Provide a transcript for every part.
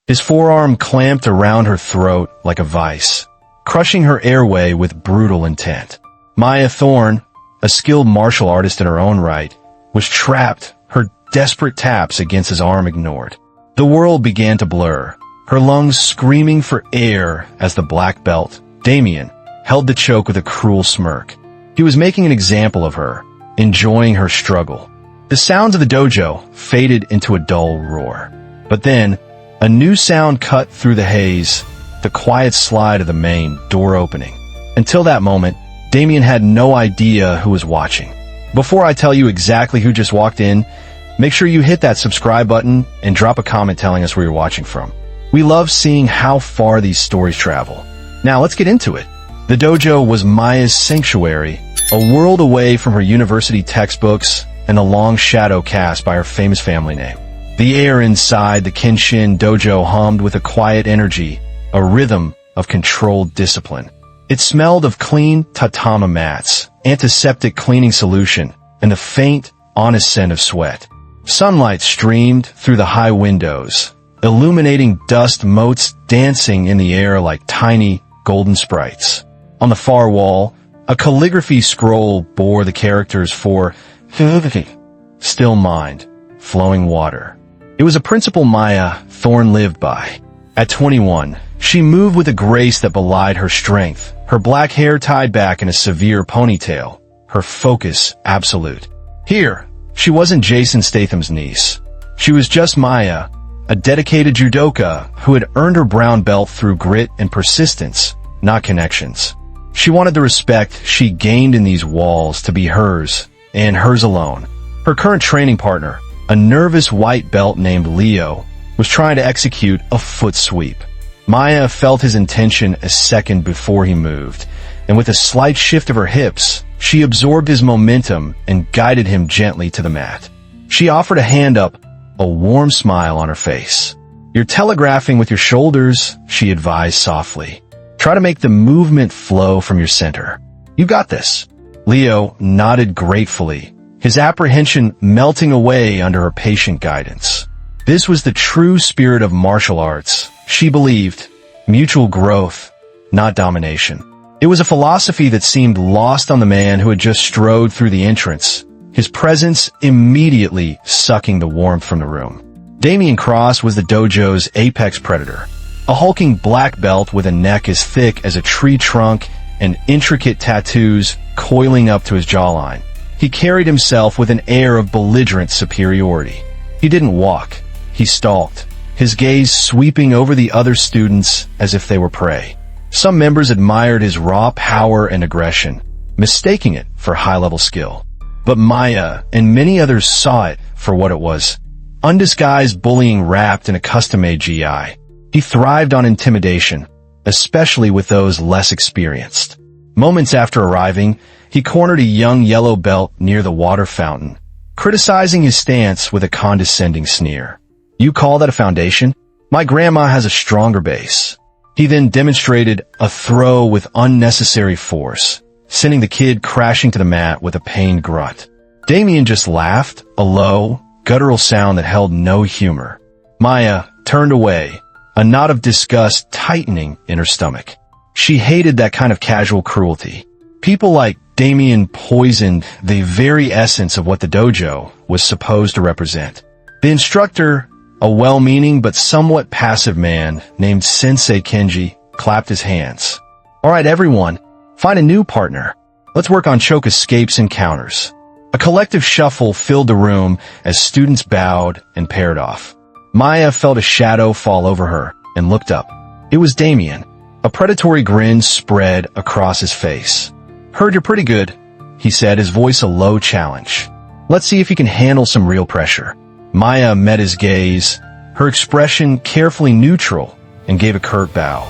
His forearm clamped around her throat like a vice, crushing her airway with brutal intent. Maya Thorne, a skilled martial artist in her own right, was trapped, her desperate taps against his arm ignored. The world began to blur, her lungs screaming for air as the black belt, Damien, held the choke with a cruel smirk. He was making an example of her, enjoying her struggle. The sounds of the dojo faded into a dull roar. But then, a new sound cut through the haze, the quiet slide of the main door opening. Until that moment, Damien had no idea who was watching. Before I tell you exactly who just walked in, make sure you hit that subscribe button and drop a comment telling us where you're watching from. We love seeing how far these stories travel. Now let's get into it. The dojo was Maya's sanctuary, a world away from her university textbooks and the long shadow cast by her famous family name. The air inside the Kenshin dojo hummed with a quiet energy, a rhythm of controlled discipline. It smelled of clean tatama mats, antiseptic cleaning solution, and the faint, honest scent of sweat. Sunlight streamed through the high windows, illuminating dust motes dancing in the air like tiny, golden sprites. On the far wall, a calligraphy scroll bore the characters for still mind, flowing water. It was a principle Maya Thorne lived by. At 21, she moved with a grace that belied her strength, her black hair tied back in a severe ponytail, her focus absolute. Here, she wasn't Jason Statham's niece. She was just Maya, a dedicated judoka who had earned her brown belt through grit and persistence, not connections. She wanted the respect she gained in these walls to be hers, and hers alone. Her current training partner, a nervous white belt named Leo, was trying to execute a foot sweep. Maya felt his intention a second before he moved, and with a slight shift of her hips, she absorbed his momentum and guided him gently to the mat. She offered a hand up, a warm smile on her face. "You're telegraphing with your shoulders," she advised softly. "Try to make the movement flow from your center. You got this." Leo nodded gratefully, his apprehension melting away under her patient guidance. This was the true spirit of martial arts, she believed, mutual growth, not domination. It was a philosophy that seemed lost on the man who had just strode through the entrance, his presence immediately sucking the warmth from the room. Damien Cross was the dojo's apex predator, a hulking black belt with a neck as thick as a tree trunk and intricate tattoos coiling up to his jawline. He carried himself with an air of belligerent superiority. He didn't walk, he stalked, his gaze sweeping over the other students as if they were prey. Some members admired his raw power and aggression, mistaking it for high-level skill. But Maya and many others saw it for what it was, undisguised bullying wrapped in a custom-made GI. He thrived on intimidation, especially with those less experienced. Moments after arriving, he cornered a young yellow belt near the water fountain, criticizing his stance with a condescending sneer. "You call that a foundation? My grandma has a stronger base." He then demonstrated a throw with unnecessary force, sending the kid crashing to the mat with a pained grunt. Damien just laughed, a low, guttural sound that held no humor. Maya turned away, a knot of disgust tightening in her stomach. She hated that kind of casual cruelty. People like Damien poisoned the very essence of what the dojo was supposed to represent. The instructor, a well-meaning but somewhat passive man named Sensei Kenji, clapped his hands. "All right, everyone, find a new partner. Let's work on choke escapes and counters." A collective shuffle filled the room as students bowed and paired off. Maya felt a shadow fall over her and looked up. It was Damien. A predatory grin spread across his face. "Heard you're pretty good," he said, his voice a low challenge. "Let's see if you can handle some real pressure." Maya met his gaze, her expression carefully neutral, and gave a curt bow.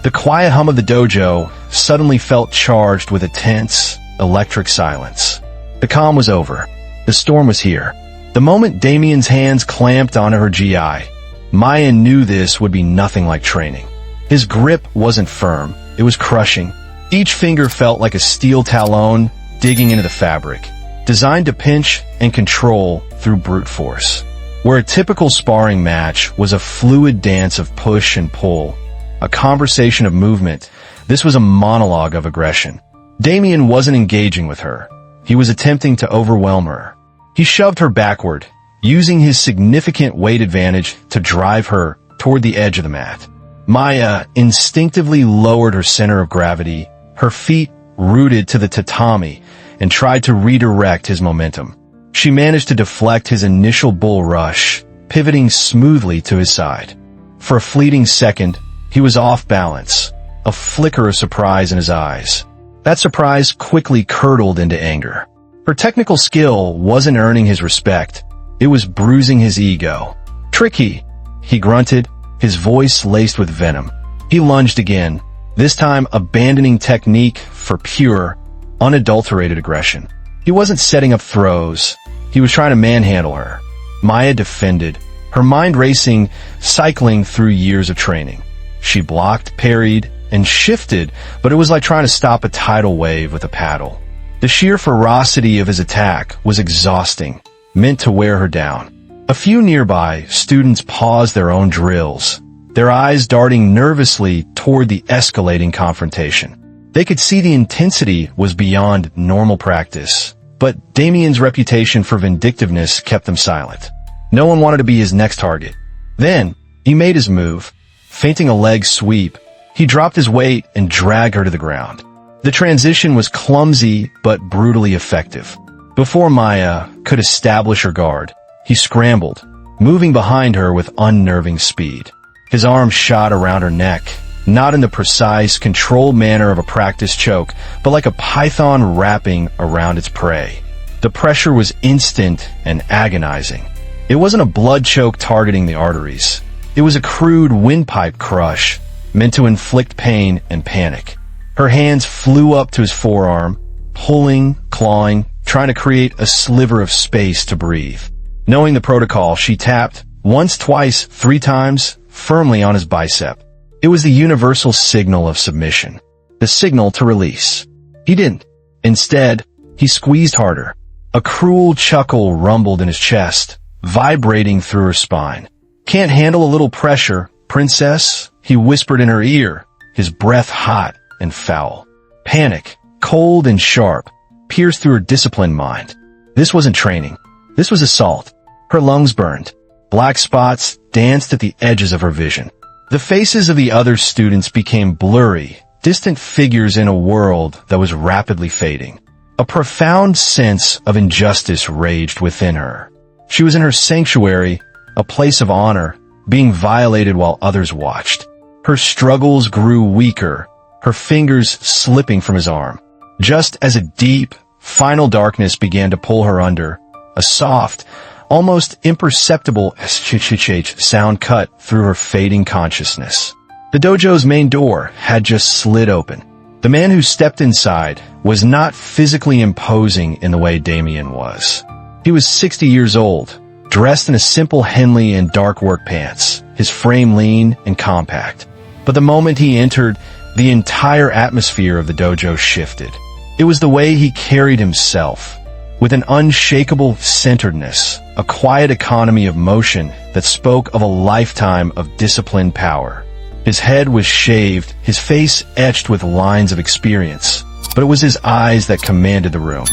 The quiet hum of the dojo suddenly felt charged with a tense, electric silence. The calm was over. The storm was here. The moment Damien's hands clamped onto her GI, Maya knew this would be nothing like training. His grip wasn't firm. It was crushing. Each finger felt like a steel talon digging into the fabric, designed to pinch and control through brute force. Where a typical sparring match was a fluid dance of push and pull, a conversation of movement, this was a monologue of aggression. Damien wasn't engaging with her. He was attempting to overwhelm her. He shoved her backward, using his significant weight advantage to drive her toward the edge of the mat. Maya instinctively lowered her center of gravity, her feet rooted to the tatami, and tried to redirect his momentum. She managed to deflect his initial bull rush, pivoting smoothly to his side. For a fleeting second, he was off balance, a flicker of surprise in his eyes. That surprise quickly curdled into anger. Her technical skill wasn't earning his respect. It was bruising his ego. "Tricky," he grunted, his voice laced with venom. He lunged again, this time abandoning technique for pure, unadulterated aggression. He wasn't setting up throws. He was trying to manhandle her. Maya defended, her mind racing, cycling through years of training. She blocked, parried, and shifted, but it was like trying to stop a tidal wave with a paddle. The sheer ferocity of his attack was exhausting, meant to wear her down. A few nearby students paused their own drills, their eyes darting nervously toward the escalating confrontation. They could see the intensity was beyond normal practice, but Damien's reputation for vindictiveness kept them silent. No one wanted to be his next target. Then, he made his move. Feinting a leg sweep, he dropped his weight and dragged her to the ground. The transition was clumsy but brutally effective. Before Maya could establish her guard, he scrambled, moving behind her with unnerving speed. His arm shot around her neck, not in the precise, controlled manner of a practice choke, but like a python wrapping around its prey. The pressure was instant and agonizing. It wasn't a blood choke targeting the arteries. It was a crude windpipe crush, meant to inflict pain and panic. Her hands flew up to his forearm, pulling, clawing, trying to create a sliver of space to breathe. Knowing the protocol, she tapped, once, twice, 3 times, firmly on his bicep. It was the universal signal of submission, the signal to release. He didn't. Instead, he squeezed harder. A cruel chuckle rumbled in his chest, vibrating through her spine. "Can't handle a little pressure, princess?" he whispered in her ear, his breath hot and foul. Panic, cold and sharp, pierced through her disciplined mind. This wasn't training. This was assault. Her lungs burned. Black spots danced at the edges of her vision. The faces of the other students became blurry, distant figures in a world that was rapidly fading. A profound sense of injustice raged within her. She was in her sanctuary, a place of honor, being violated while others watched. Her struggles grew weaker, her fingers slipping from his arm. Just as a deep, final darkness began to pull her under, a soft, almost imperceptible sound cut through her fading consciousness. The dojo's main door had just slid open. The man who stepped inside was not physically imposing in the way Damien was. He was 60 years old, dressed in a simple Henley and dark work pants, his frame lean and compact. But the moment he entered, the entire atmosphere of the dojo shifted. It was the way he carried himself, with an unshakable centeredness, a quiet economy of motion that spoke of a lifetime of disciplined power. His head was shaved, his face etched with lines of experience, but it was his eyes that commanded the room.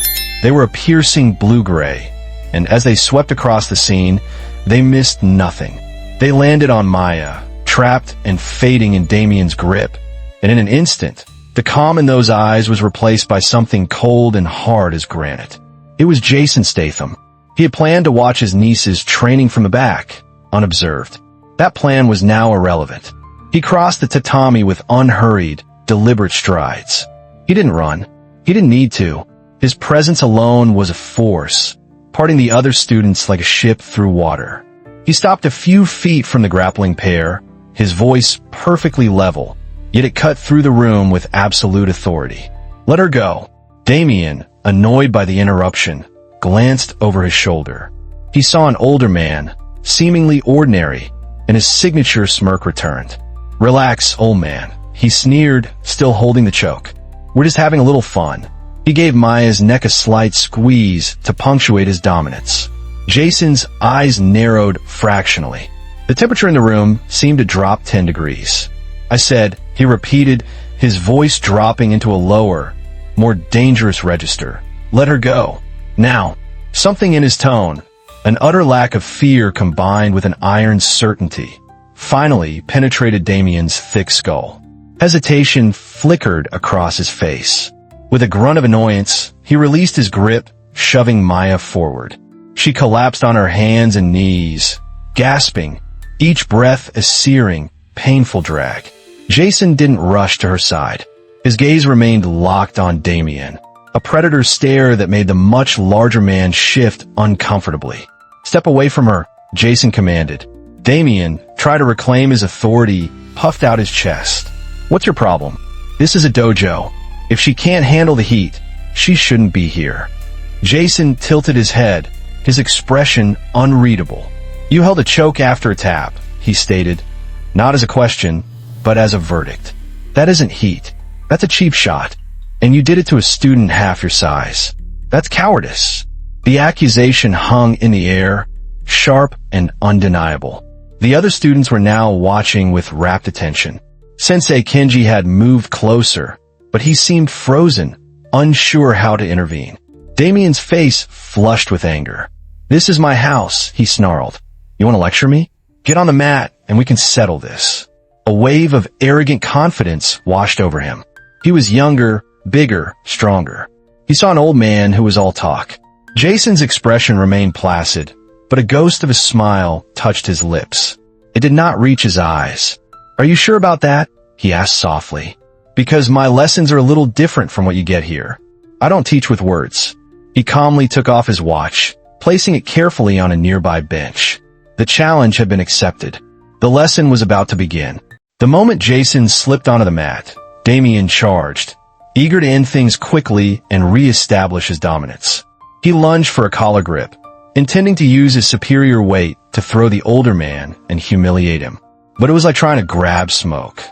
They were a piercing blue-gray, and as they swept across the scene, they missed nothing. They landed on Maya, trapped and fading in Damien's grip, and in an instant, the calm in those eyes was replaced by something cold and hard as granite. It was Jason Statham. He had planned to watch his nieces training from the back, unobserved. That plan was now irrelevant. He crossed the tatami with unhurried, deliberate strides. He didn't run. He didn't need to. His presence alone was a force, parting the other students like a ship through water. He stopped a few feet from the grappling pair, his voice perfectly level, yet it cut through the room with absolute authority. "Let her go." Damien, annoyed by the interruption, glanced over his shoulder. He saw an older man, seemingly ordinary, and his signature smirk returned. "Relax, old man," he sneered, still holding the choke. "We're just having a little fun." He gave Maya's neck a slight squeeze to punctuate his dominance. Jason's eyes narrowed fractionally. The temperature in the room seemed to drop 10 degrees. I said, he repeated, his voice dropping into a lower, more dangerous register. Let her go. Now. Something in his tone, an utter lack of fear combined with an iron certainty, finally penetrated Damien's thick skull. Hesitation flickered across his face. With a grunt of annoyance, he released his grip, shoving Maya forward. She collapsed on her hands and knees, gasping, each breath a searing, painful drag. Jason didn't rush to her side. His gaze remained locked on Damien, a predator's stare that made the much larger man shift uncomfortably. Step away from her, Jason commanded. Damien, trying to reclaim his authority, puffed out his chest. What's your problem? This is a dojo. If she can't handle the heat, she shouldn't be here. Jason tilted his head, his expression unreadable. You held a choke after a tap, he stated, not as a question, but as a verdict. That isn't heat. That's a cheap shot. And you did it to a student half your size. That's cowardice. The accusation hung in the air, sharp and undeniable. The other students were now watching with rapt attention. Sensei Kenji had moved closer, but he seemed frozen, unsure how to intervene. Damien's face flushed with anger. This is my house, he snarled. You want to lecture me? Get on the mat and we can settle this. A wave of arrogant confidence washed over him. He was younger, bigger, stronger. He saw an old man who was all talk. Jason's expression remained placid, but a ghost of a smile touched his lips. It did not reach his eyes. Are you sure about that? He asked softly. Because my lessons are a little different from what you get here. I don't teach with words. He calmly took off his watch, placing it carefully on a nearby bench. The challenge had been accepted. The lesson was about to begin. The moment Jason slipped onto the mat, Damien charged, eager to end things quickly and re-establish his dominance. He lunged for a collar grip, intending to use his superior weight to throw the older man and humiliate him. But it was like trying to grab smoke.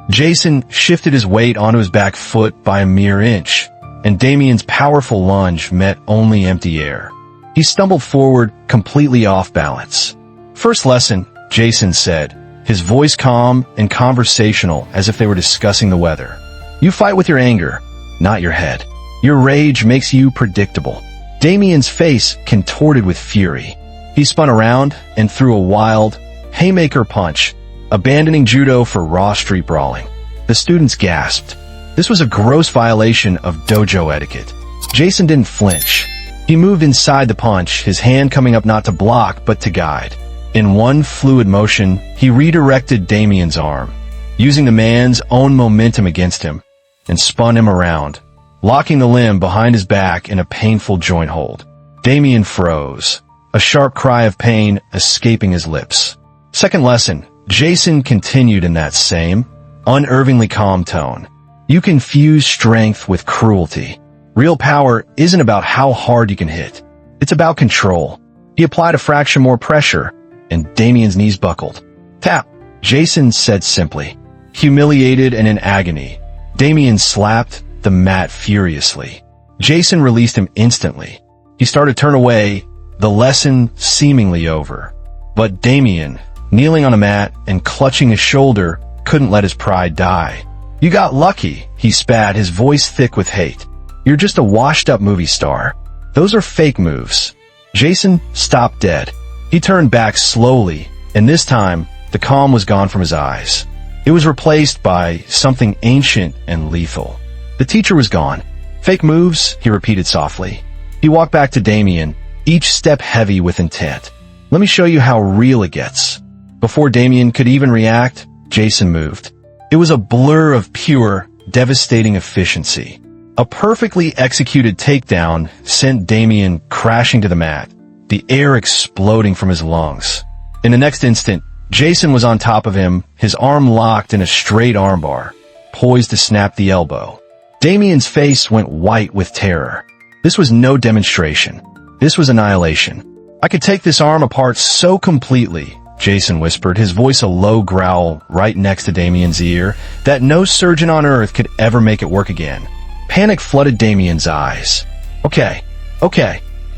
Jason shifted his weight onto his back foot by a mere inch, and Damien's powerful lunge met only empty air. He stumbled forward, completely off balance. First lesson, Jason said, his voice calm and conversational as if they were discussing the weather. You fight with your anger, not your head. Your rage makes you predictable. Damien's face contorted with fury. He spun around and threw a wild haymaker punch, abandoning judo for raw street brawling. The students gasped. This was a gross violation of dojo etiquette. Jason didn't flinch. He moved inside the punch, his hand coming up not to block but to guide. In one fluid motion, he redirected Damien's arm, using the man's own momentum against him, and spun him around, locking the limb behind his back in a painful joint hold. Damien froze, a sharp cry of pain escaping his lips. Second lesson, Jason continued in that same, unervingly calm tone. You confuse strength with cruelty. Real power isn't about how hard you can hit. It's about control. He applied a fraction more pressure, and Damien's knees buckled. Tap, Jason said simply. Humiliated and in agony, Damien slapped the mat furiously. Jason released him instantly. He started to turn away, the lesson seemingly over. But Damien, kneeling on a mat and clutching his shoulder, couldn't let his pride die. You got lucky, he spat, his voice thick with hate. You're just a washed-up movie star. Those are fake moves. Jason stopped dead. He turned back slowly, and this time, the calm was gone from his eyes. It was replaced by something ancient and lethal. The teacher was gone. Fake moves, he repeated softly. He walked back to Damien, each step heavy with intent. Let me show you how real it gets. Before Damien could even react, Jason moved. It was a blur of pure, devastating efficiency. A perfectly executed takedown sent Damien crashing to the mat, the air exploding from his lungs. In the next instant, Jason was on top of him, his arm locked in a straight armbar, poised to snap the elbow. Damien's face went white with terror. This was no demonstration. This was annihilation. I could take this arm apart so completely, Jason whispered, his voice a low growl right next to Damien's ear, that no surgeon on earth could ever make it work again. Panic flooded Damien's eyes. Okay,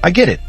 I get it.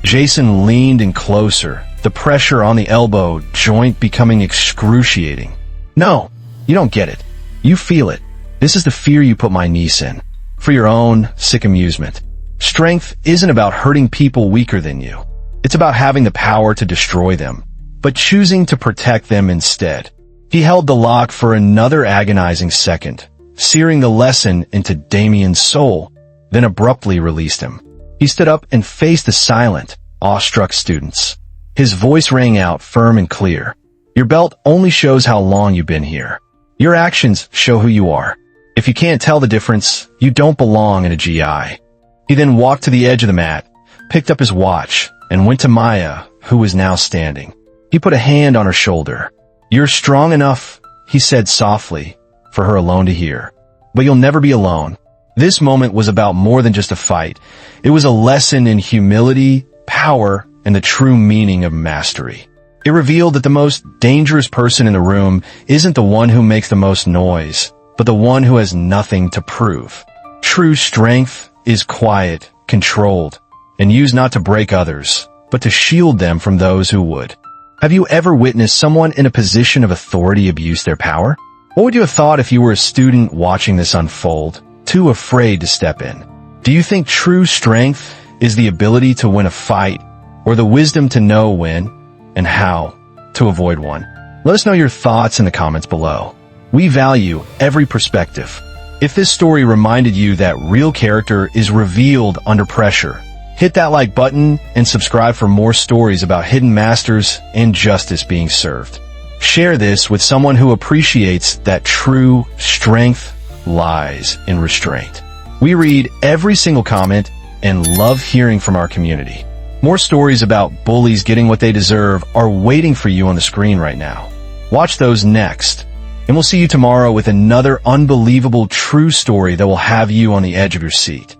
Jason leaned in closer, the pressure on the elbow joint becoming excruciating. No, you don't get it. You feel it. This is the fear you put my niece in, for your own sick amusement. Strength isn't about hurting people weaker than you. It's about having the power to destroy them, but choosing to protect them instead. He held the lock for another agonizing second, searing the lesson into Damien's soul, then abruptly released him. He stood up and faced the silent, awestruck students. His voice rang out firm and clear. Your belt only shows how long you've been here. Your actions show who you are. If you can't tell the difference, you don't belong in a GI. He then walked to the edge of the mat, picked up his watch, and went to Maya, who was now standing. He put a hand on her shoulder. You're strong enough, he said softly, for her alone to hear. But you'll never be alone. This moment was about more than just a fight. It was a lesson in humility, power, and the true meaning of mastery. It revealed that the most dangerous person in the room isn't the one who makes the most noise, but the one who has nothing to prove. True strength is quiet, controlled, and used not to break others, but to shield them from those who would. Have you ever witnessed someone in a position of authority abuse their power? What would you have thought if you were a student watching this unfold, too afraid to step in? Do you think true strength is the ability to win a fight, or the wisdom to know when and how to avoid one? Let us know your thoughts in the comments below. We value every perspective. If this story reminded you that real character is revealed under pressure, hit that like button and subscribe for more stories about hidden masters and justice being served. Share this with someone who appreciates that true strength lies in restraint. We read every single comment and love hearing from our community. More stories about bullies getting what they deserve are waiting for you on the screen right now. Watch those next, and we'll see you tomorrow with another unbelievable true story that will have you on the edge of your seat.